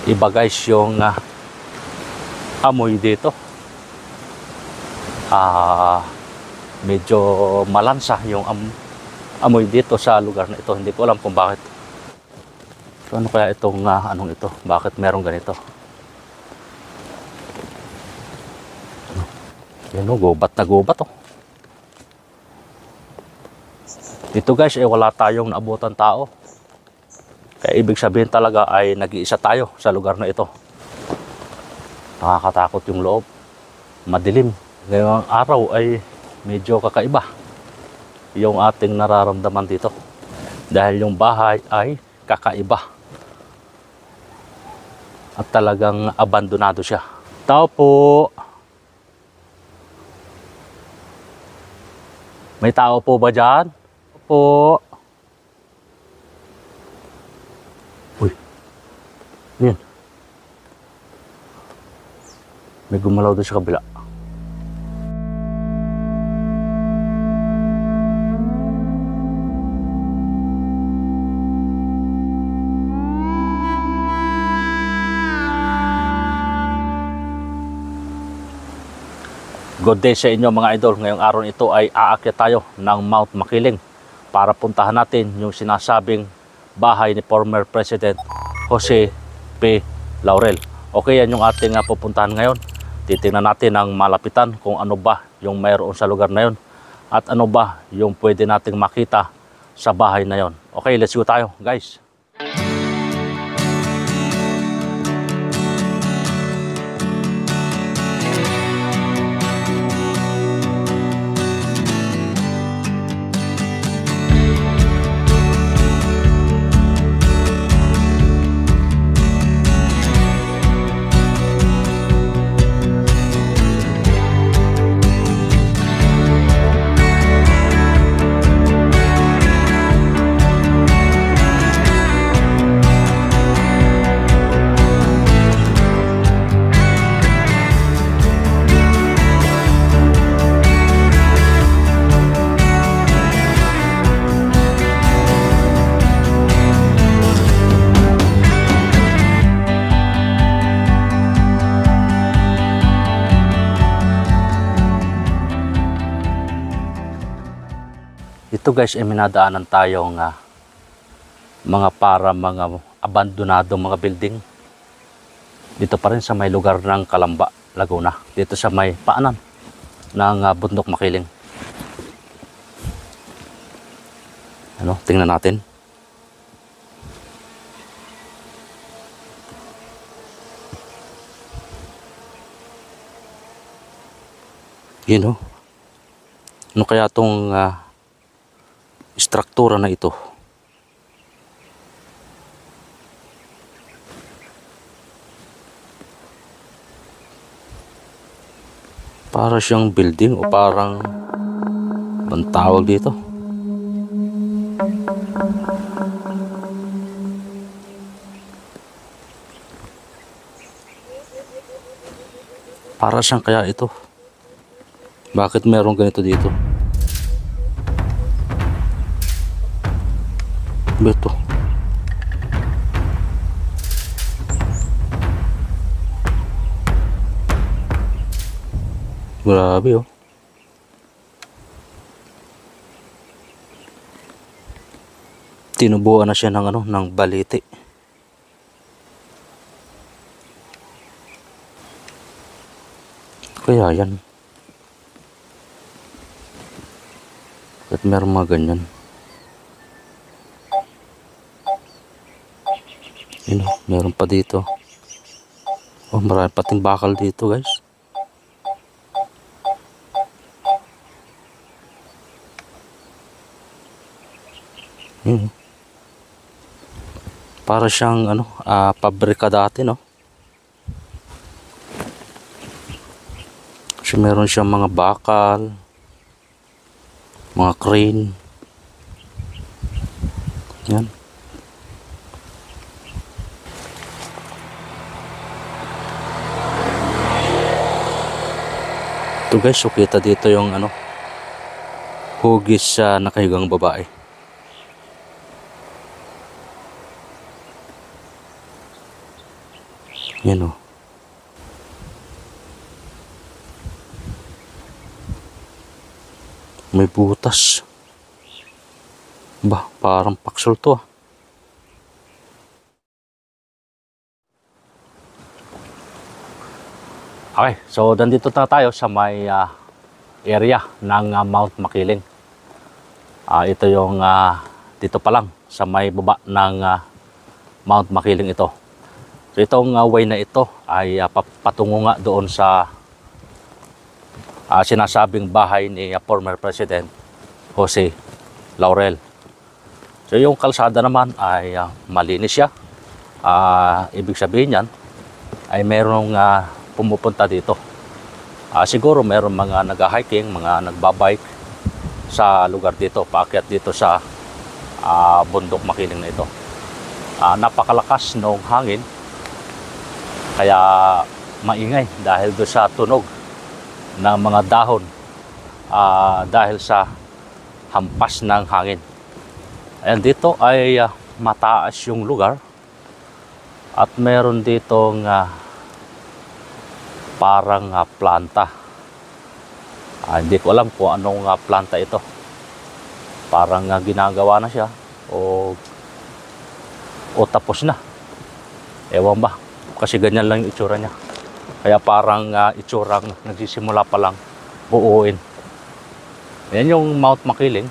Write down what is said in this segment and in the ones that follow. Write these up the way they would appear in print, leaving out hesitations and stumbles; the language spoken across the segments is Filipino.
Iba guys yung amoy dito. Medyo malansa yung amoy dito sa lugar na ito. Hindi ko alam kung bakit. So, ano kaya itong anong ito? Bakit merong ganito? Yan o, gubat na gubat oh. Dito guys, wala tayong naabutan tao. Kaya ibig sabihin talaga ay nag-iisa tayo sa lugar na ito. Nakakatakot yung loob. Madilim. Ngayong araw ay medyo kakaiba yung ating nararamdaman dito. Dahil yung bahay ay kakaiba. At talagang abandonado siya. Tao po. May tao po ba dyan? Po. Uy. Yan. May gumalaw doon sa kabila. Good day sa inyo mga idol. Ngayong araw ito ay aakyat tayo ng Mount Makiling para puntahan natin yung sinasabing bahay ni former President Jose P. Laurel. Okay, yan yung ating pupuntahan ngayon. Titingnan natin ang malapitan kung ano ba yung mayroon sa lugar na yun at ano ba yung pwede nating makita sa bahay na yun. Okay, let's go tayo guys. Ito guys ay minadaanan tayong mga abandonado mga building. Dito pa rin sa may lugar ng Calamba, Laguna. Dito sa may paanan ng Bundok Makiling. Ano, tingnan natin. Yun oh. Ano kaya itong struktura na ito? Para siyang building o parang anong tawag dito? Para siyang kaya ito? Bakit merong ganito dito? Beto. Grabe oh. Tinubuan na siya ng ng balete. Kaya yan. At meron mga ganyan. Yun, meron pa dito. Oh, marami pating bakal dito guys. Yun. Para siyang pabrika dati no. Kasi meron siyang mga bakal, mga crane. Yan. Ito guys, so kita dito yung hugis sa nakahigang babae. Yan o. May butas. Ba, parang paksol to ah. Okay, so nandito na tayo sa may area ng Mount Makiling. Ito yung dito pa lang sa may baba ng Mount Makiling ito. So itong way na ito ay patungo nga doon sa sinasabing bahay ni former President Jose Laurel. So yung kalsada naman ay malinis siya. Ibig sabihin yan ay merong pumupunta dito. Siguro meron mga nag-hiking, mga nagbabike sa lugar dito, paakyat dito sa bundok Makiling na ito. Napakalakas ng hangin, kaya maingay dahil do sa tunog ng mga dahon dahil sa hampas ng hangin. Ayan, dito ay mataas yung lugar at meron ditong parang planta. Hindi ko alam kung anong planta ito. Parang ginagawa na siya o tapos na. Ewan ba? Kasi ganyan lang yung itsura niya. Kaya parang itsurang nagsisimula pa lang buuin. Yan yung Mount Makiling.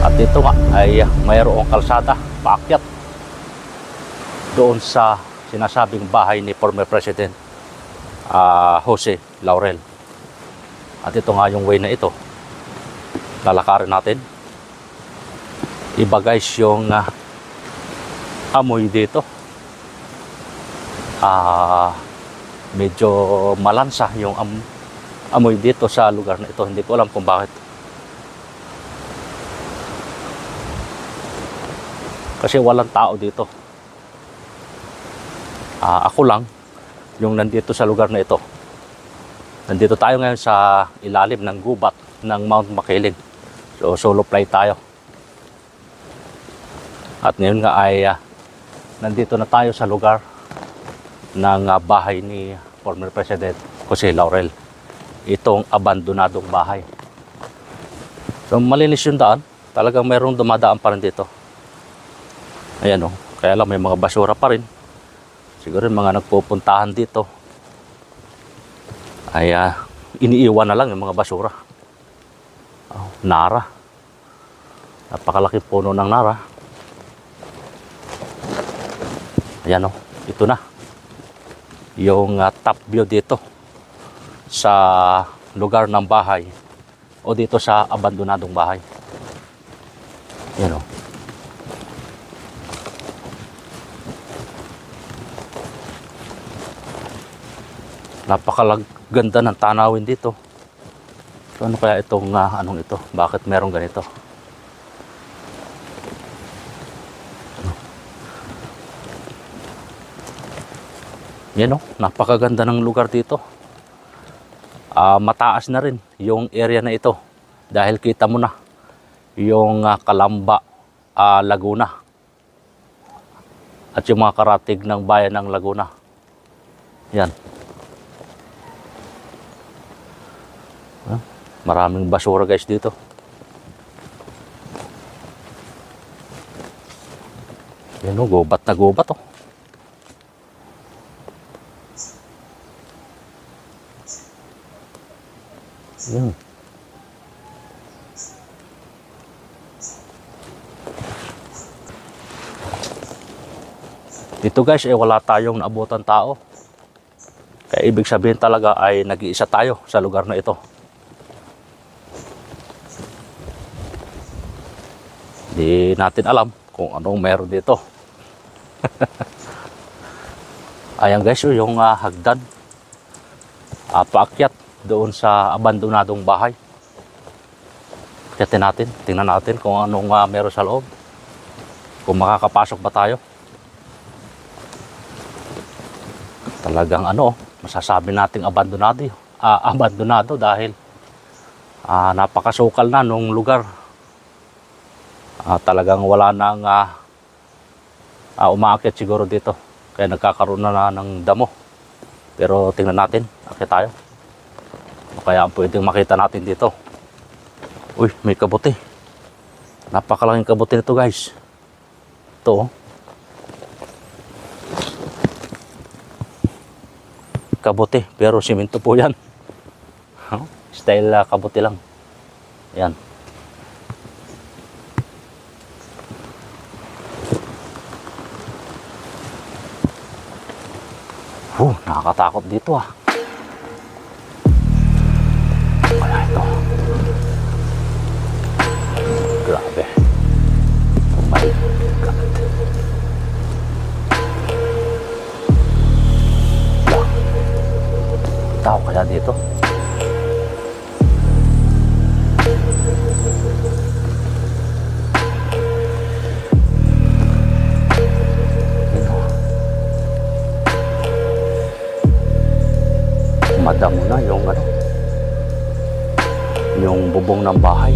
At dito nga ay mayroong kalsada paakyat doon sa sinasabing bahay ni former President Jose Laurel. At ito nga yung way na ito. Lalakarin natin. Iba guys yung amoy dito. Medyo malansa yung amoy dito sa lugar na ito. Hindi ko alam kung bakit. Kasi walang tao dito. Ako lang yung nandito sa lugar na ito. Nandito tayo ngayon sa ilalim ng gubat ng Mount Makiling. So solo flight tayo. At ngayon nga ay nandito na tayo sa lugar ng bahay ni former President Jose Laurel. Itong abandonadong bahay. So malinis yung daan. Talagang mayroong dumadaan pa rin dito. Ayan o. Kaya lang may mga basura pa rin. Siguro yung mga nagpupuntahan dito ay iniiwan na lang yung mga basura. Nara. Napakalaki puno ng nara. Ayan o. Ito na. Yung top view dito sa lugar ng bahay o dito sa abandonadong bahay. Ayan o. Napakaganda ng tanawin dito. So ano kaya itong anong ito? Bakit merong ganito? Yan o, napakaganda ng lugar dito. Mataas na rin yung area na ito. Dahil kita mo na yung Calamba, Laguna. At yung mga karatig ng bayan ng Laguna. Yan. Maraming basura guys dito. Yan o, gubat na gubat o. Yan. Dito guys, wala tayong naabutan tao. Kaya ibig sabihin talaga ay nag-iisa tayo sa lugar na ito. Di natin alam kung anong meron dito. Ayan guys, yung hagdan. Paakyat doon sa abandonadong bahay. Akyatin natin, tingnan natin kung anong meron sa loob. Kung makakapasok ba tayo. Talagang masasabi nating abandonado dahil napakasukal na nung lugar. Talagang wala nang umaakyat siguro dito. Kaya nagkakaroon na ng damo. Pero tingnan natin, akyat tayo. Kaya pwedeng makita natin dito. Uy, may kabuti. Napakalaking kabuti nito guys. Ito oh. Kabuti, pero simento po yan. Style kabuti lang. Yan. Nakakatakot dito ah. Kaya ito. Grabe. Oh my God. Tao kaya dito? Madamo na yung ano, yung bubong ng bahay.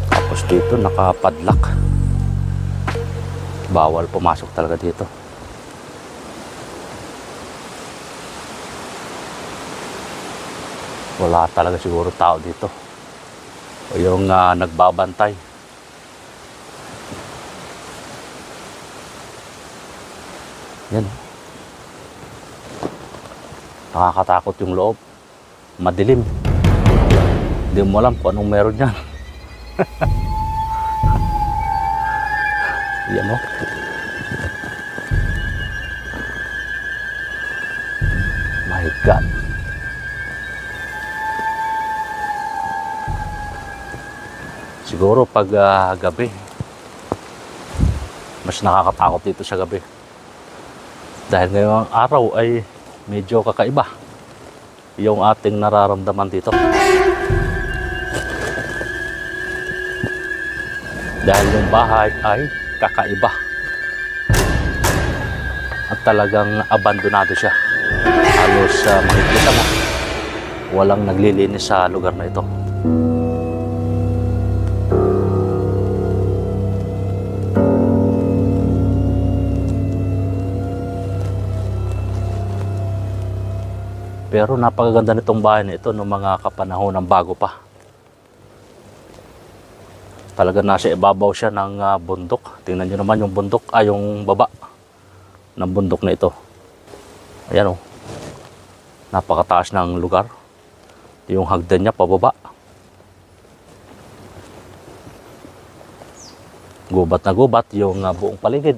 Tapos dito nakapadlock. Bawal pumasok talaga dito. Wala talaga siguro tao dito. O yung nagbabantay. Yan. Nakakatakot yung loob. Madilim. Hindi mo alam kung anong meron yan. Yan o. My God. Siguro pag gabi, mas nakakatakot dito sa gabi. Dahil ngayong araw ay medyo kakaiba yung ating nararamdaman dito. Dahil yung bahay ay kakaiba. At talagang abandonado siya. Halos makikita mo, walang naglilinis sa lugar na ito. Pero napakaganda nitong bahay na ito noong mga kapanahon ng bago pa. Talaga nasa ibabaw siya ng bundok. Tingnan nyo naman yung bundok, yung baba ng bundok na ito. Ayan o. Napakataas ng lugar. Yung hagdan niya pababa. Gubat na gubat yung buong paligid.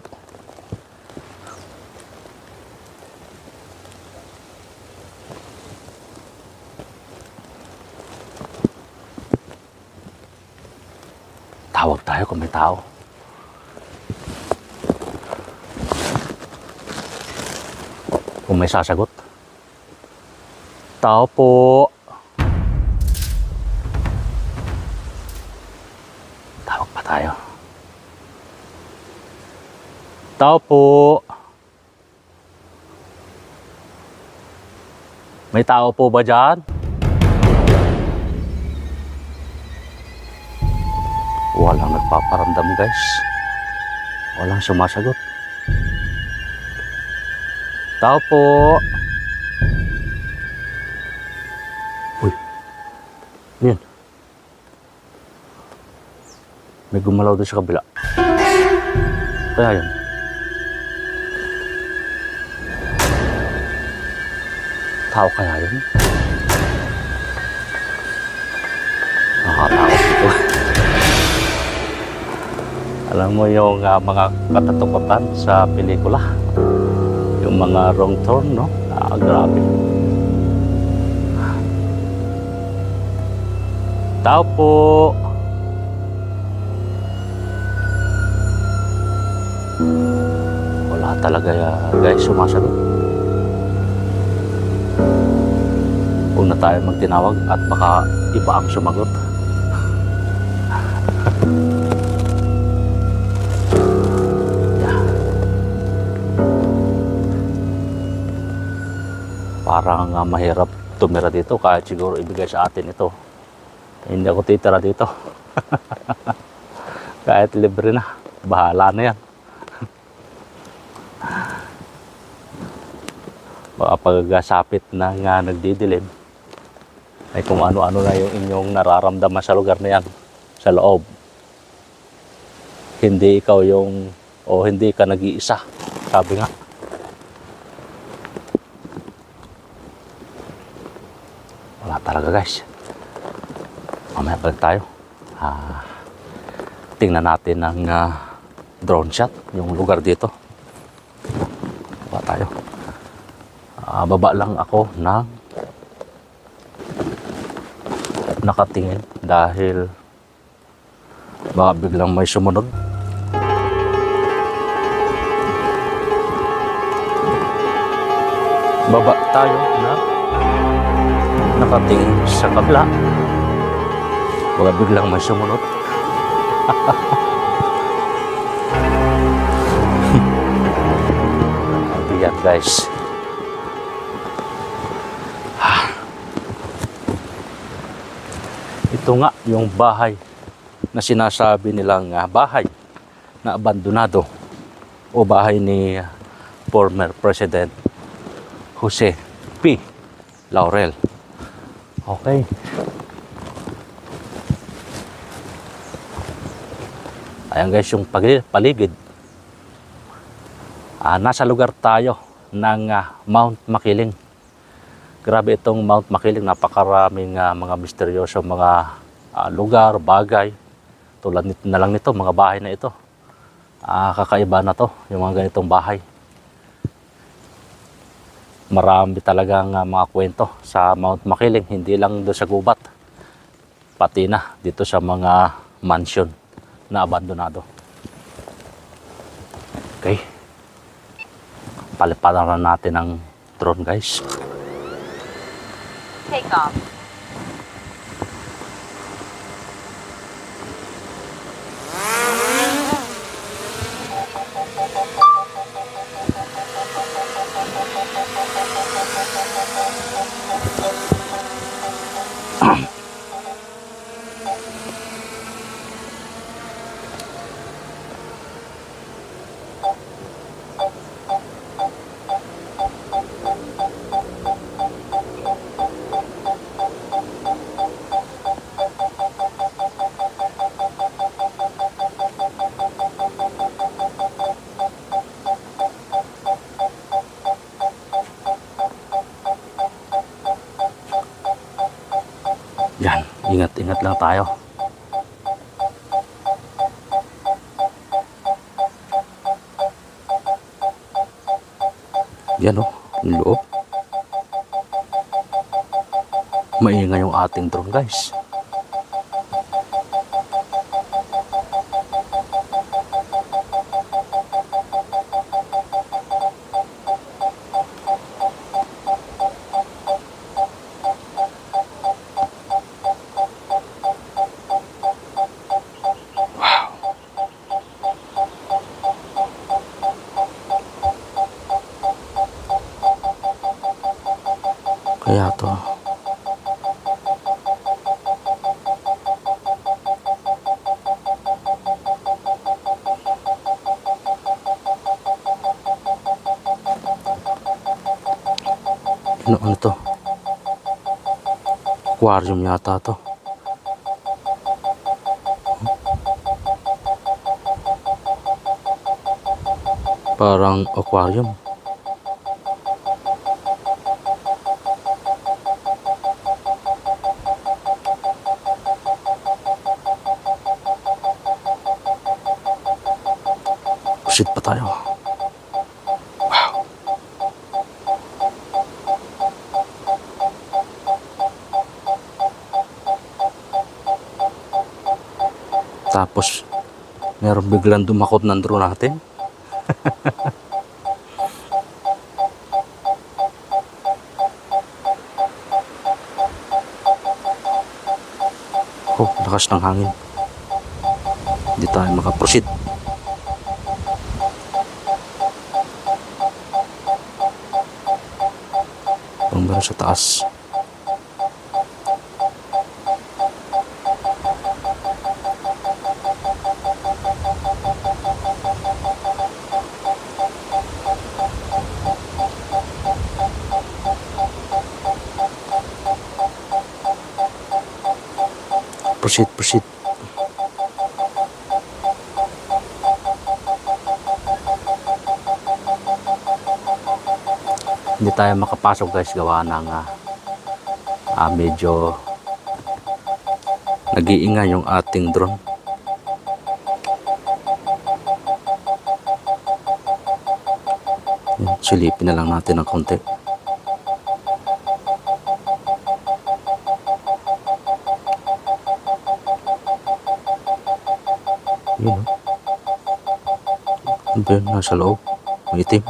Tawag tayo kung may tao. Kung may sasagot. Tao po. Tawag pa tayo. Tao po. May tao po ba dyan? Walang nagpaparamdam guys. Walang sumasagot. Tao po. Uy. Yan. May gumalaw doon sa kabila. Kaya yan. Tao kaya yun? Nakakatakot ito. Alam mo yung mga katatakutan sa pelikula. Yung mga wrong turn, no? Grabe. Tao po. Wala talaga guys sumasagot. Huwag na tayo magtinawag at baka iba ang sumagot. Parang mahirap tumira dito kahit siguro ibigay sa atin ito. Hindi ako titira dito. Kahit libre na, bahala na yan. Baka pagkasapit na nga nagdidilim, ay kung ano-ano na yung inyong nararamdaman sa lugar na yan, sa loob. Hindi ikaw yung, o hindi ka nag-iisa, sabi nga. Wala talaga guys. Mamaya balik tayo. Tingnan natin ng drone shot, yung lugar dito. Baba tayo. Baba lang ako ng nakatingin dahil baka biglang may sumunod. Baba tayo na nakatingin sa kabila. Baka biglang may sumunod. Ayan guys. Ito nga yung bahay na sinasabi nilang bahay na abandonado o bahay ni former President Jose P. Laurel. Okay. Ayan guys yung paligid. Nasa lugar tayo ng Mount Makiling. Grabe itong Mount Makiling, napakaraming mga misteryosong mga lugar, bagay. Tulad na lang nito, mga bahay na ito. Kakaiba na to, yung mga ganitong bahay. Marami talagang mga kwento sa Mount Makiling, hindi lang doon sa gubat. Pati na dito sa mga mansion na abandonado. Okay. Paliparan natin ang drone guys. Take off. Yan, ingat-ingat lang tayo. Yan o, yung loob. Maingay yung ating drone guys. Kaya to. Ano to? Aquarium yata to. Parang aquarium. Shit pa tayo. Wow. Tapos meron biglang dumakot ng drone natin. Oh, lakas ng hangin. Hindi tayo makaproceed. Meron sa taas. Proceed, proceed. Hindi tayo makapasok guys, gawa ng medyo nag-iingay yung ating drone. Silipin na lang natin ng konti. Yun, ano ba yun? Nasa loob, may itim.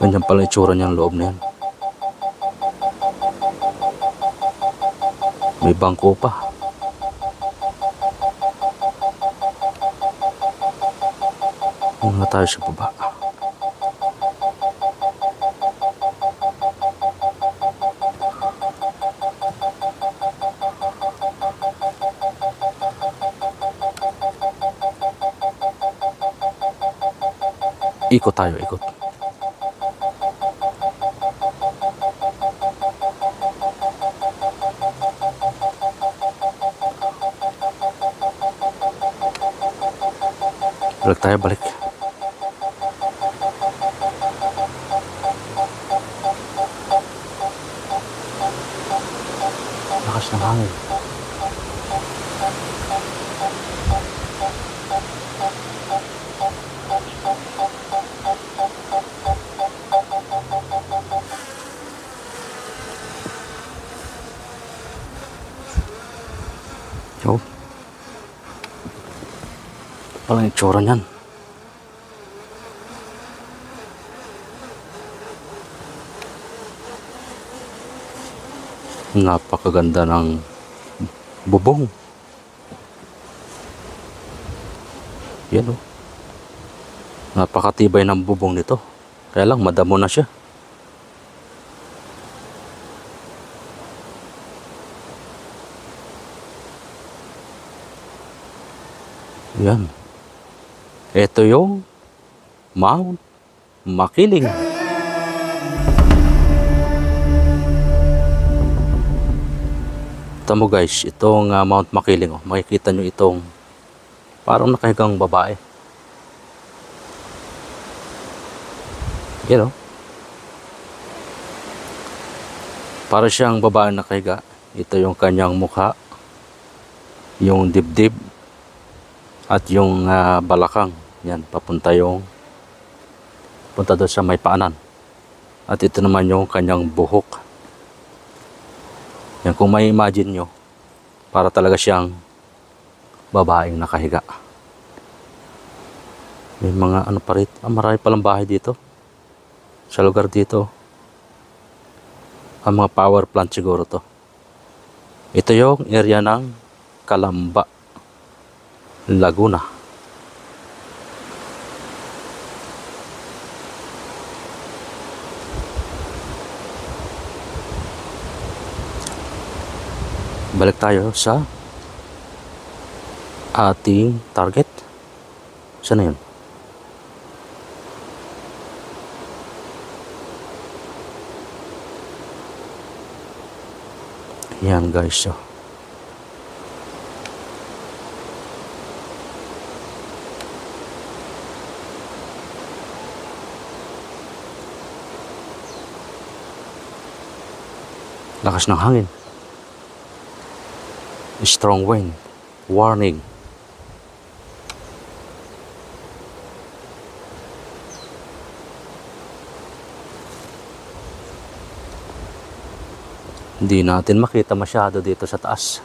Ganyan pala itsura niyang loob na yan. May bangko pa. Ano na tayo sa baba? Ikot tayo, ikot. Balik tayo, balik. Lakas ng hangin. Oh. Palang itsura niyan. Napakaganda ng bubong. Yan oh. Napakatibay ng bubong nito. Kaya lang madamo na siya. Yan. Ito yung Mount Makiling. Tamo guys, itong Mount Makiling, oh, makikita nyo itong parang nakahigang babae. Yan oh. Para siyang babae nakahiga. Ito yung kanyang mukha, yung dibdib, at yung balakang. Yan, papunta doon sa may paanan. At ito naman yung kanyang buhok. Yan, kung may imagine nyo, para talaga siyang babaeng nakahiga. May mga ano pa rin, marami palang bahay dito sa lugar dito. Ang mga power plant siguro to. Ito yung area ng Calamba, Laguna. Balik tayo sa ating target. Saan na yun? Yan guys, so lakas ng hangin. Strong wind. Warning. Hindi natin makita masyado dito sa taas.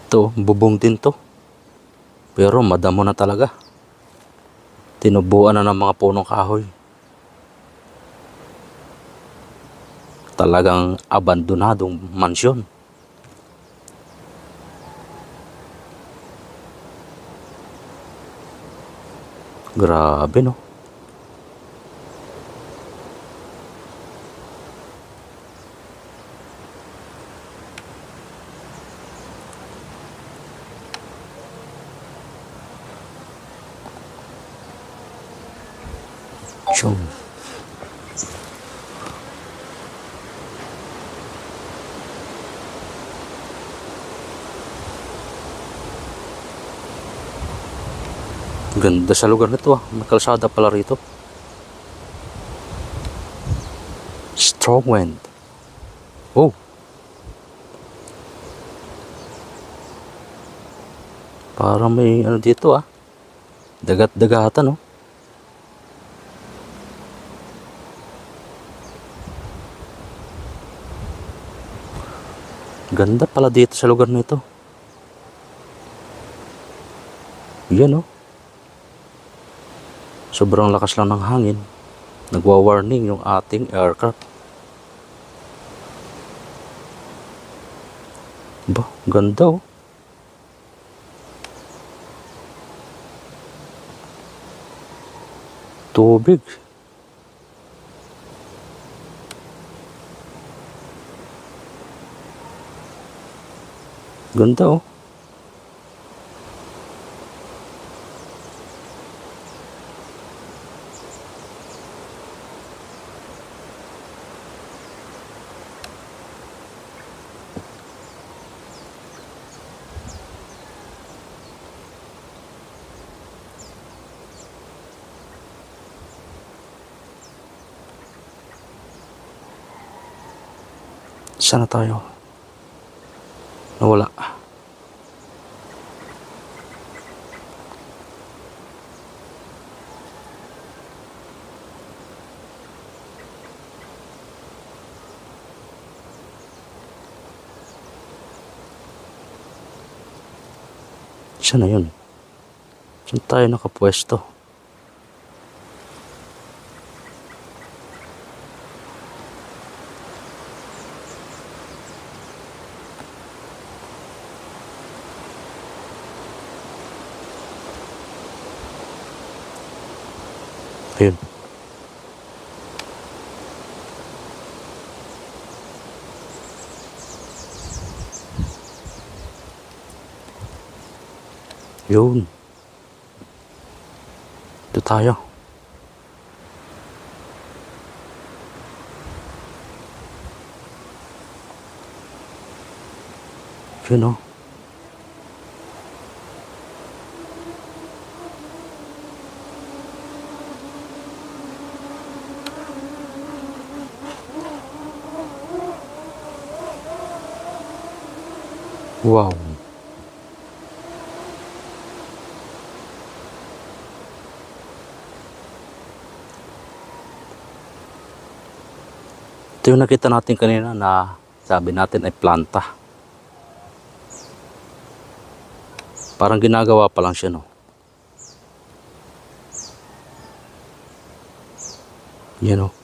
Ito, bubong din to. Pero madamo na talaga. Tinubuan na ng mga punong kahoy. Talagang abandonadong mansyon. Grabe no. Yung ganda sa lugar nito ah. May kalsada pala rito. Strong wind. Oh. Parang may ano dito ah. Dagat-dagatan oh. Ganda pala dito sa lugar nito. Yan oh. Sobrang lakas lang ng hangin. Nagwa-warning yung ating aircraft. Ba, ganda oh. Tubig. Ganda oh. Sana tayo. Nawala. Sana yun. Saan tayo nakapwesto? Ayun. Yun. Ito tayo. Yun oh. Wow. Ito yung nakita natin kanina na sabi natin ay planta. Parang ginagawa pa lang siya no. Yan oh.